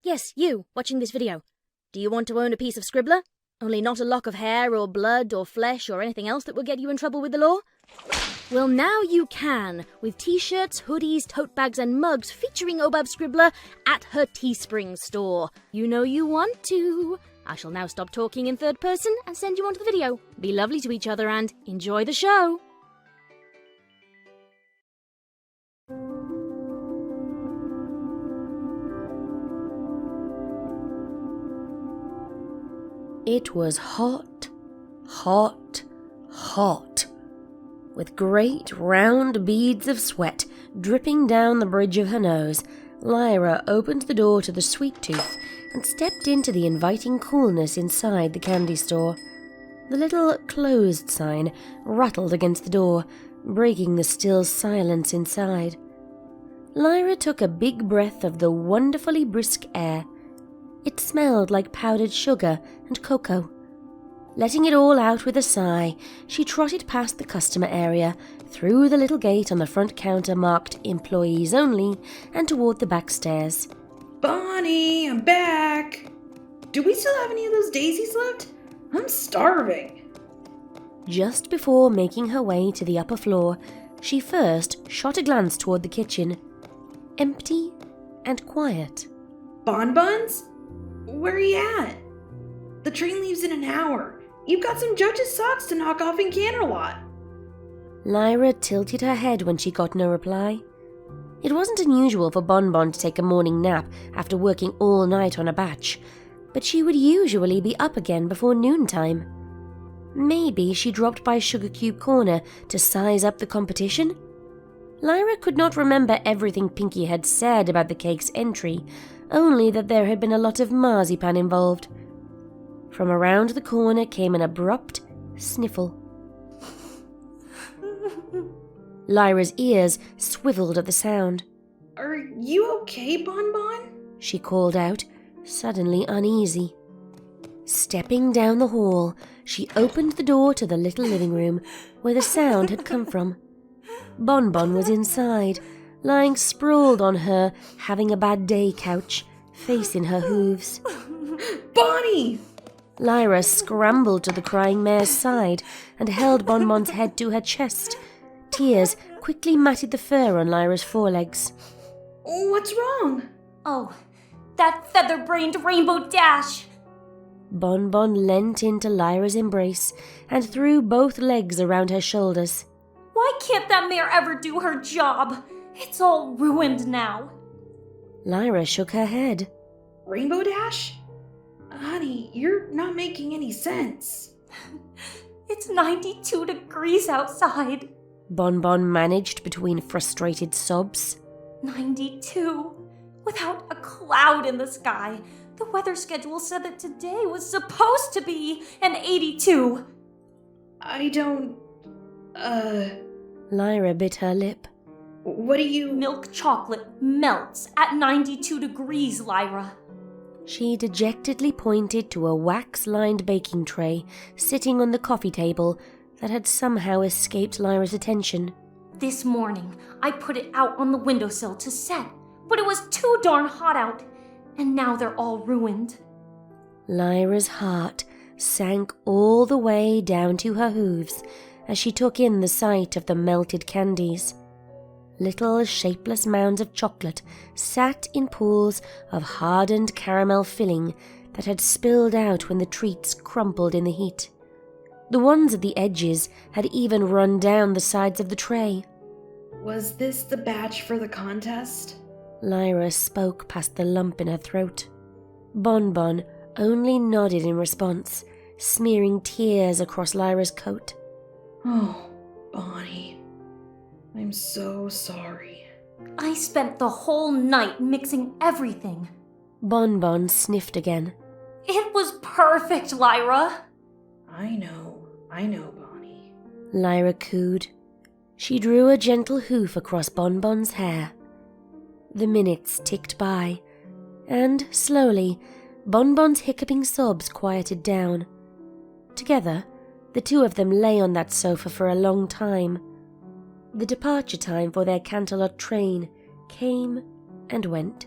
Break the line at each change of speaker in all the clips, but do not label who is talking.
Yes, you, watching this video. Do you want to own a piece of Scribbler? Only not a lock of hair or blood or flesh or anything else that will get you in trouble with the law? Well, now you can, with t-shirts, hoodies, tote bags and mugs featuring Obab Scribbler at her Teespring store. You know you want to. I shall now stop talking in third person and send you on to the video. Be lovely to each other and enjoy the show. It was hot, hot, hot, with great round beads of sweat dripping down the bridge of her nose. Lyra opened the door to the Sweet Tooth and stepped into the inviting coolness inside the candy store. The little closed sign rattled against the door, breaking the still silence inside. Lyra took a big breath of the wonderfully brisk air. It smelled like powdered sugar and cocoa. Letting it all out with a sigh, she trotted past the customer area, through the little gate on the front counter marked Employees Only, and toward the back stairs.
Bonnie, I'm back! Do we still have any of those daisies left? I'm starving.
Just before making her way to the upper floor, she first shot a glance toward the kitchen. Empty and quiet.
Bonbons? Where are you at? The train leaves in an hour. You've got some judge's socks to knock off in Canterlot.
Lyra tilted her head when she got no reply. It wasn't unusual for Bonbon to take a morning nap after working all night on a batch, but she would usually be up again before noontime. Maybe she dropped by Sugar Cube Corner to size up the competition? Lyra could not remember everything Pinky had said about the cake's entry, only that there had been a lot of marzipan involved. From around the corner came an abrupt sniffle. Lyra's ears swiveled at the sound.
Are you okay, Bonbon?
She called out, suddenly uneasy. Stepping down the hall, she opened the door to the little living room where the sound had come from. Bonbon was inside, lying sprawled on her having a bad day couch, face in her hooves.
Bonnie!
Lyra scrambled to the crying mare's side and held Bonbon's head to her chest. Tears quickly matted the fur on Lyra's forelegs.
What's wrong?
Oh, that feather-brained Rainbow Dash!
Bonbon leant into Lyra's embrace and threw both legs around her shoulders.
Why can't that mare ever do her job? It's all ruined now.
Lyra shook her head.
Rainbow Dash? Honey, you're not making any sense.
It's 92 degrees outside.
Bonbon managed between frustrated sobs.
92. Without a cloud in the sky. The weather schedule said that today was supposed to be an 82.
I don't...
Lyra bit her lip.
What do you...
Milk chocolate melts at 92 degrees, Lyra.
She dejectedly pointed to a wax-lined baking tray sitting on the coffee table that had somehow escaped Lyra's attention.
This morning, I put it out on the windowsill to set, but it was too darn hot out, and now they're all ruined.
Lyra's heart sank all the way down to her hooves as she took in the sight of the melted candies. Little shapeless mounds of chocolate sat in pools of hardened caramel filling that had spilled out when the treats crumpled in the heat. The ones at the edges had even run down the sides of the tray.
Was this the batch for the contest?
Lyra spoke past the lump in her throat. Bonbon only nodded in response, smearing tears across Lyra's coat.
Oh, Bonnie. I'm so sorry.
I spent the whole night mixing everything.
Bonbon sniffed again.
It was perfect, Lyra.
I know, Bonnie.
Lyra cooed. She drew a gentle hoof across Bonbon's hair. The minutes ticked by, and slowly, Bonbon's hiccuping sobs quieted down. Together, the two of them lay on that sofa for a long time. The departure time for their Canterlot train came and went.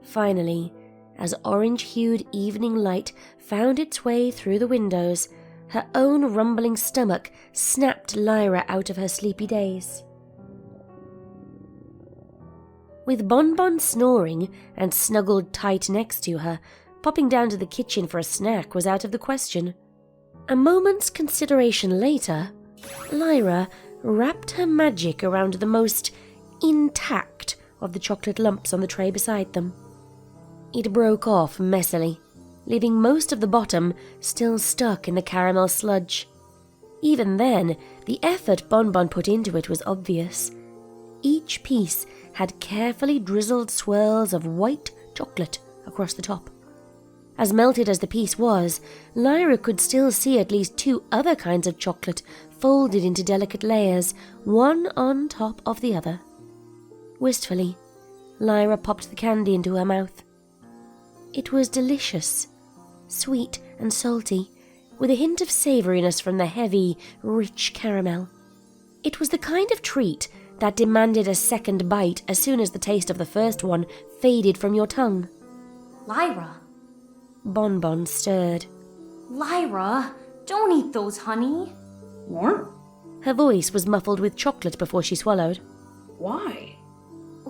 Finally, as orange-hued evening light found its way through the windows. Her own rumbling stomach snapped Lyra out of her sleepy daze. With Bonbon snoring and snuggled tight next to her, popping down to the kitchen for a snack was out of the question. A moment's consideration later, Lyra wrapped her magic around the most intact of the chocolate lumps on the tray beside them. It broke off messily, leaving most of the bottom still stuck in the caramel sludge. Even then, the effort Bonbon put into it was obvious. Each piece had carefully drizzled swirls of white chocolate across the top. As melted as the piece was, Lyra could still see at least 2 other kinds of chocolate folded into delicate layers, one on top of the other. Wistfully, Lyra popped the candy into her mouth. It was delicious, sweet and salty, with a hint of savouriness from the heavy, rich caramel. It was the kind of treat that demanded a second bite as soon as the taste of the first one faded from your tongue.
Lyra.
Bonbon stirred.
Lyra, don't eat those, honey.
More?
Her voice was muffled with chocolate before she swallowed.
Why?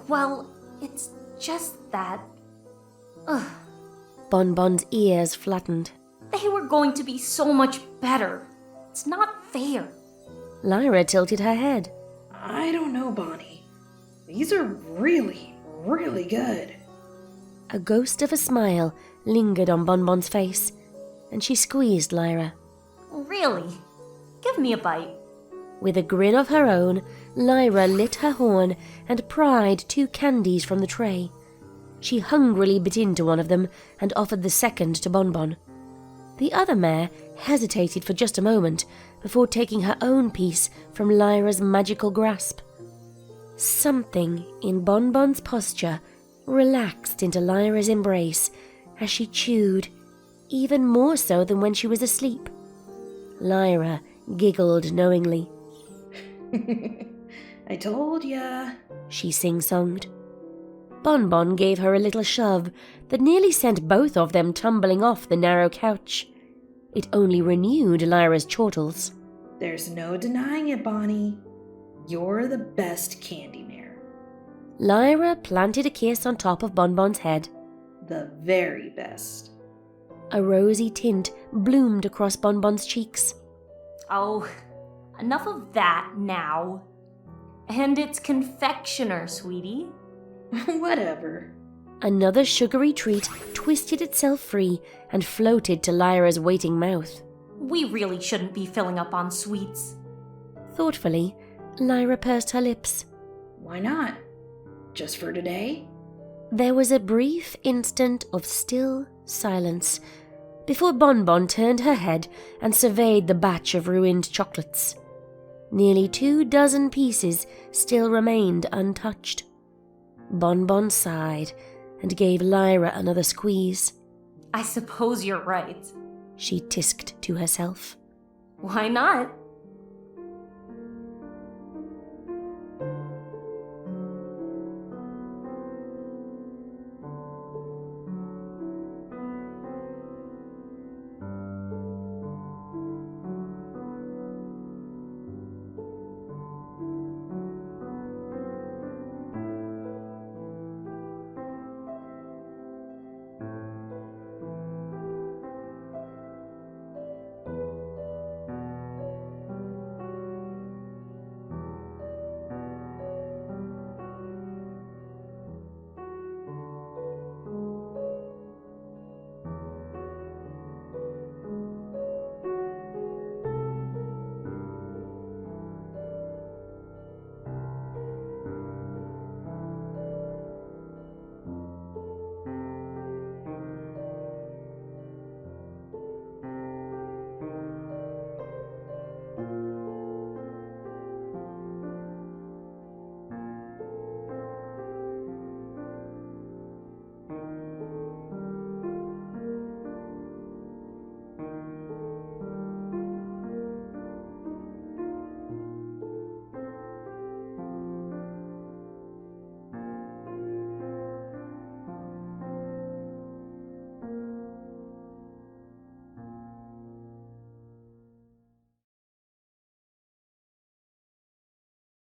Well, it's just that... Ugh.
Bonbon's ears flattened.
They were going to be so much better. It's not fair.
Lyra tilted her head.
I don't know, Bonnie. These are really, really good.
A ghost of a smile lingered on Bonbon's face, and she squeezed Lyra.
Really? Give me a bite.
With a grin of her own, Lyra lit her horn and pried 2 candies from the tray. She hungrily bit into one of them and offered the second to Bonbon. The other mare hesitated for just a moment before taking her own piece from Lyra's magical grasp. Something in Bonbon's posture relaxed into Lyra's embrace as she chewed, even more so than when she was asleep. Lyra giggled knowingly.
I told ya,
she sing-songed. Bonbon gave her a little shove that nearly sent both of them tumbling off the narrow couch. It only renewed Lyra's chortles.
There's no denying it, Bonnie. You're the best candy mare.
Lyra planted a kiss on top of Bonbon's head.
The very best.
A rosy tint bloomed across Bonbon's cheeks.
Oh, enough of that now. And it's confectioner, sweetie.
Whatever.
Another sugary treat twisted itself free and floated to Lyra's waiting mouth.
We really shouldn't be filling up on sweets.
Thoughtfully, Lyra pursed her lips.
Why not? Just for today?
There was a brief instant of still silence before Bonbon turned her head and surveyed the batch of ruined chocolates. Nearly 24 pieces still remained untouched. Bonbon sighed and gave Lyra another squeeze.
I suppose you're right.
She tisked to herself.
Why not?